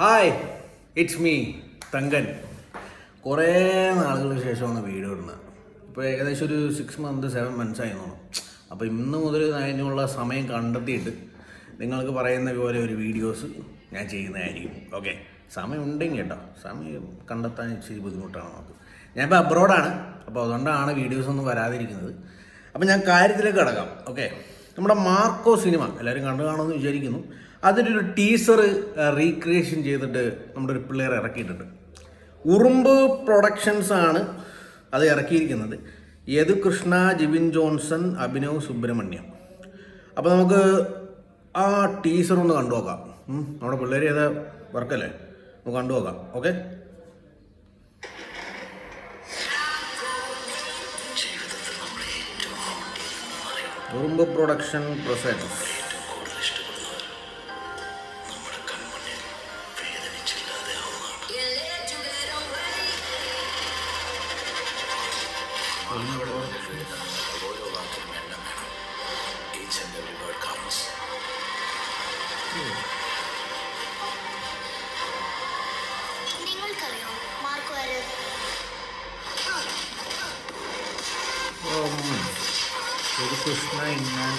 Hi, it's me Thankan. കുറേ നാളുകൾക്ക് ശേഷമാണ് വീഡിയോ ഇടുന്നത്. ഇപ്പോൾ ഏകദേശം ഒരു 6 months 7 months ആയി തോന്നും. അപ്പോൾ ഇന്ന് മുതൽ അതിനുള്ള സമയം കണ്ടെത്തിയിട്ട് നിങ്ങൾക്ക് പറയുന്ന പോലെ ഒരു വീഡിയോസ് ഞാൻ ചെയ്യുന്നതായിരിക്കും. ഓക്കെ, സമയം ഉണ്ടെങ്കിൽ കേട്ടോ, സമയം കണ്ടെത്താൻ ഇച്ചിരി ബുദ്ധിമുട്ടാണ് നമുക്ക്. ഞാനിപ്പോൾ അബ്രോഡാണ്, അപ്പോൾ അതുകൊണ്ടാണ് വീഡിയോസ് ഒന്നും വരാതിരിക്കുന്നത്. അപ്പോൾ ഞാൻ കാര്യത്തിലേക്ക് കിടക്കാം. ഓക്കെ, നമ്മുടെ മാർക്കോ സിനിമ എല്ലാവരും കണ്ടു കാണുമെന്ന് വിചാരിക്കുന്നു. അതിലൊരു ടീസർ റീക്രിയേഷൻ ചെയ്തിട്ട് നമ്മുടെ ഒരു പിള്ളേർ ഇറക്കിയിട്ടുണ്ട്. ഉറുമ്പ് പ്രൊഡക്ഷൻസ് ആണ് അത് ഇറക്കിയിരിക്കുന്നത്. യദുകൃഷ്ണ, ജിബിൻ ജോൺസൺ, അഭിനവ് സുബ്രഹ്മണ്യം. അപ്പോൾ നമുക്ക് ആ ടീസർ ഒന്ന് കണ്ടു നോക്കാം. നമ്മുടെ പിള്ളേർ ചെയ്ത വർക്കല്ലേ, നമുക്ക് കണ്ടു നോക്കാം. ഓക്കെ, ഉറുമ്പ് പ്രൊഡക്ഷൻ പ്രസൻസ്. നിങ്ങൾക്കറിയോ മാർക്കോ ആര്? കൃഷ്ണ ഇന്നാൻ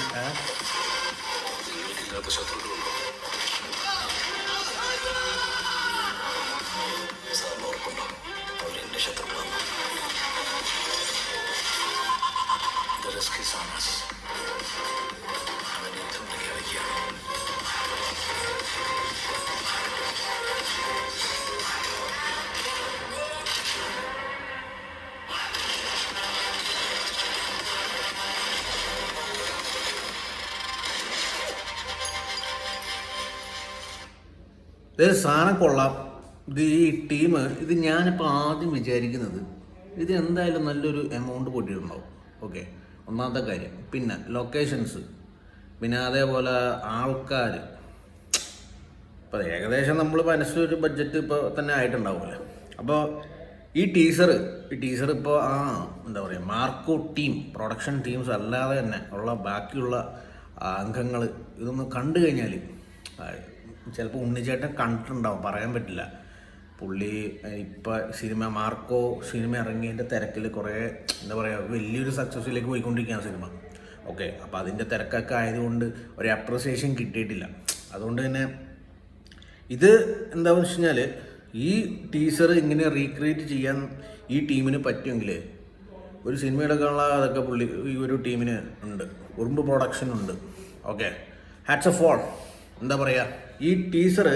ഇത് സാധനം കൊള്ളാം. ഇത് ഈ ടീം, ഇത് ഞാനിപ്പോൾ ആദ്യം വിചാരിക്കുന്നത് ഇത് എന്തായാലും നല്ലൊരു എമൗണ്ട് പൊട്ടിയിട്ടുണ്ടാവും. ഓക്കെ, ഒന്നാമത്തെ കാര്യം. പിന്നെ ലൊക്കേഷൻസ്, പിന്നെ അതേപോലെ ആൾക്കാർ. ഇപ്പോൾ ഏകദേശം നമ്മൾ മനസ്സിലൊരു ബഡ്ജറ്റ് ഇപ്പോൾ തന്നെ ആയിട്ടുണ്ടാവുമല്ലോ. അപ്പോൾ ഈ ടീസർ ഇപ്പോൾ എന്താ പറയുക, മാർക്കോ ടീം പ്രൊഡക്ഷൻ ടീംസ് അല്ലാതെ തന്നെ ഉള്ള ബാക്കിയുള്ള അംഗങ്ങൾ ഇതൊന്ന് കണ്ടു കഴിഞ്ഞാൽ, ചിലപ്പോൾ ഉണ്ണിച്ചേട്ടൻ കണ്ടിട്ടുണ്ടാവും, പറയാൻ പറ്റില്ല. പുള്ളി ഇപ്പോൾ മാർക്കോ സിനിമ ഇറങ്ങിയതിൻ്റെ തിരക്കിൽ കുറേ എന്താ പറയുക വലിയൊരു സക്സസ്സിലേക്ക് പോയിക്കൊണ്ടിരിക്കുകയാണ് സിനിമ. ഓക്കെ, അപ്പോൾ അതിൻ്റെ തിരക്കൊക്കെ ആയതുകൊണ്ട് ഒരു അപ്രിസിയേഷൻ കിട്ടിയിട്ടില്ല. അതുകൊണ്ട് തന്നെ ഇത് എന്താണെന്ന് വെച്ച് കഴിഞ്ഞാൽ, ഈ ടീസർ ഇങ്ങനെ റീക്രിയേറ്റ് ചെയ്യാൻ ഈ ടീമിന് പറ്റുമെങ്കിൽ ഒരു സിനിമ എടുക്കാനുള്ള അതൊക്കെ ഈ ഒരു ടീമിന് ഉണ്ട്. ഉറുമ്പ് പ്രൊഡക്ഷൻ ഉണ്ട്. Okay, hats off all. എന്താ പറയുക, ഈ ടീസർ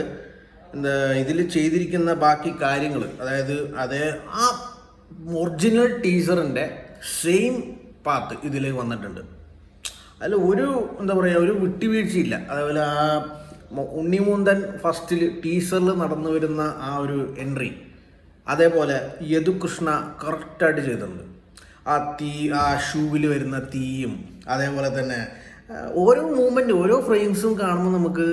ഇതിൽ ചെയ്തിരിക്കുന്ന ബാക്കി കാര്യങ്ങൾ, അതായത് ആ ഒറിജിനൽ ടീസറിൻ്റെ സെയിം പാത്ത് ഇതിൽ വന്നിട്ടുണ്ട്. അതിൽ ഒരു എന്താ പറയുക, ഒരു വിട്ടുവീഴ്ചയില്ല. അതേപോലെ ആ ഉണ്ണിമൂന്തൻ ഫസ്റ്റിൽ ടീസറിൽ നടന്നു വരുന്ന ആ ഒരു എൻട്രി, അതേപോലെ യദുകൃഷ്ണ കറക്റ്റായിട്ട് ചെയ്തിട്ടുണ്ട്. ആ ഷൂവിൽ വരുന്ന തീയും, അതേപോലെ തന്നെ ഓരോ മൂമെൻറ്റ്, ഓരോ ഫ്രെയിംസും കാണുമ്പോൾ നമുക്ക്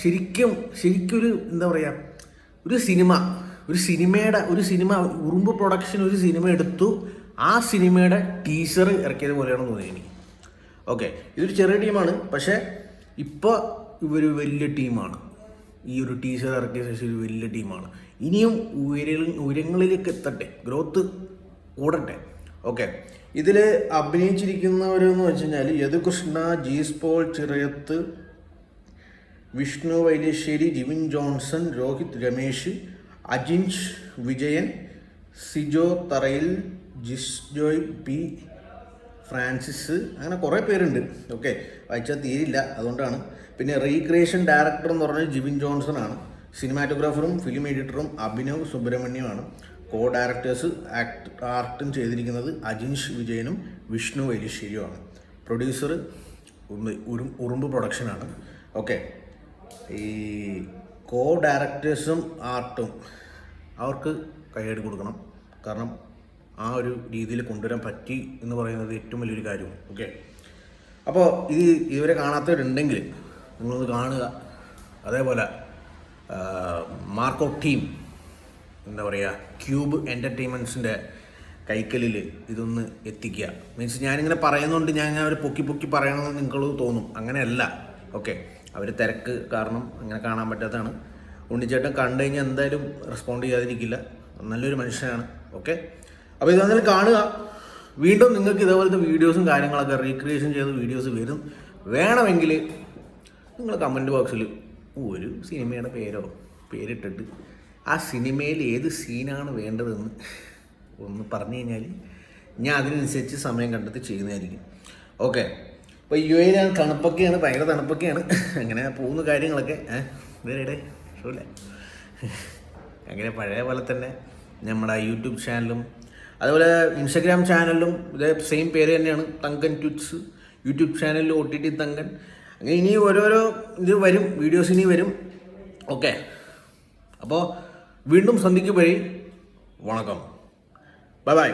ശരിക്കൊരു എന്താ പറയുക, ഒരു സിനിമ ഉറുമ്പ് പ്രൊഡക്ഷൻ ഒരു സിനിമ എടുത്തു, ആ സിനിമയുടെ ടീസർ ഇറക്കിയത് പോലെയാണ് തോന്നിയത് എനിക്ക്. ഓക്കെ, ഇതൊരു ചെറിയ ടീമാണ്, പക്ഷേ ഇപ്പോൾ ഇവർ വലിയ ടീമാണ്. ഈ ഒരു ടീസർ ഇറക്കിയ ശേഷം ഒരു വലിയ ടീമാണ്. ഇനിയും ഉയരങ്ങളിലേക്ക് എത്തട്ടെ, ഗ്രോത്ത് കൂടട്ടെ. ഓക്കെ, ഇതിൽ അഭിനയിച്ചിരിക്കുന്നവരെന്ന് വെച്ച് കഴിഞ്ഞാൽ യദുകൃഷ്ണ, ജീസ് പോൾ ചിറയത്ത്, വിഷ്ണു വൈലേശ്ശേരി, ജിബിൻ ജോൺസൺ, രോഹിത് രമേശ്, അജിൻഷ് വിജയൻ, സിജോ തറയിൽ, ജിസ്ജോയ് പി ഫ്രാൻസിസ്, അങ്ങനെ കുറേ പേരുണ്ട്. ഓക്കെ, വായിച്ചാൽ തീരില്ല, അതുകൊണ്ടാണ്. പിന്നെ റീക്രിയേഷൻ ഡയറക്ടർ എന്ന് പറഞ്ഞാൽ ജിബിൻ ജോൺസൺ ആണ്. സിനിമാറ്റോഗ്രാഫറും ഫിലിം എഡിറ്ററും അഭിനവ് സുബ്രഹ്മണ്യമാണ്. കോ ഡയറക്ടേഴ്സ് ആർട്ടും ചെയ്തിരിക്കുന്നത് അജിൻഷ് വിജയനും വിഷ്ണു വൈലേശ്ശേരിയുമാണ്. പ്രൊഡ്യൂസർ ഉറുമ്പ് പ്രൊഡക്ഷനാണ്. ഓക്കെ, ഈ കോ ഡയറക്ടേഴ്സും ആർട്ടും അവർക്ക് കൈയ്യടി കൊടുക്കണം. കാരണം ആ ഒരു രീതിയിൽ കൊണ്ടുവരാൻ പറ്റി എന്ന് പറയുന്നത് ഏറ്റവും വലിയൊരു കാര്യമാണ്. ഓക്കെ, അപ്പോൾ ഇത് ഇതുവരെ കാണാത്തവരുണ്ടെങ്കിൽ നിങ്ങളൊന്ന് കാണുക. അതേപോലെ മാർക്കോ ടീം എന്താ പറയുക, ക്യൂബ് എൻ്റർടൈൻമെൻറ്റ്സിൻ്റെ കൈക്കലിൽ ഇതൊന്ന് എത്തിക്കുക. മീൻസ് ഞാനിങ്ങനെ പറയുന്നുണ്ട്, ഞാൻ അവർ പൊക്കി പറയണമെന്ന് നിങ്ങൾക്ക് തോന്നും. അങ്ങനെയല്ല. ഓക്കെ, അവർ തിരക്ക് കാരണം അങ്ങനെ കാണാൻ പറ്റാത്തതാണ്. ഉണ്ണിച്ചേട്ടൻ കണ്ടു കഴിഞ്ഞാൽ എന്തായാലും റെസ്പോണ്ട് ചെയ്യാതിരിക്കില്ല, നല്ലൊരു മനുഷ്യനാണ്. ഓക്കെ, അപ്പോൾ ഇതെന്തായാലും കാണുക. വീണ്ടും നിങ്ങൾക്ക് ഇതേപോലത്തെ വീഡിയോസും കാര്യങ്ങളൊക്കെ റീക്രിയേഷൻ ചെയ്ത വീഡിയോസ് വരും. വേണമെങ്കിൽ നിങ്ങൾ കമൻറ്റ് ബോക്സിൽ ഒരു സിനിമയുടെ പേരിട്ടിട്ട് ആ സിനിമയിൽ ഏത് സീനാണ് വേണ്ടതെന്ന് ഒന്ന് പറഞ്ഞു കഴിഞ്ഞാൽ ഞാൻ അതിനനുസരിച്ച് സമയം കണ്ടെത്തി ചെയ്യുന്നതായിരിക്കും. ഓക്കെ, അപ്പോൾ UAE തണുപ്പൊക്കെയാണ്, ഭയങ്കര തണുപ്പൊക്കെയാണ്. അങ്ങനെ പോകുന്ന കാര്യങ്ങളൊക്കെ വേറെ ഷോല്ലേ. അങ്ങനെ പഴയ പോലെ തന്നെ നമ്മുടെ യൂട്യൂബ് ചാനലും അതുപോലെ ഇൻസ്റ്റഗ്രാം ചാനലിലും ഇതേ സെയിം പേര് തന്നെയാണ്, തങ്കൻ ട്വിറ്റ്സ്. യൂട്യൂബ് ചാനലിൽ OTT തങ്കൻ. അങ്ങനെ ഇനി ഓരോരോ ഇത് വരും, വീഡിയോസ് ഇനി വരും. ഓക്കെ, അപ്പോൾ വീണ്ടും സന്ധിക്ക് വഴി വണക്കം. Bye bye.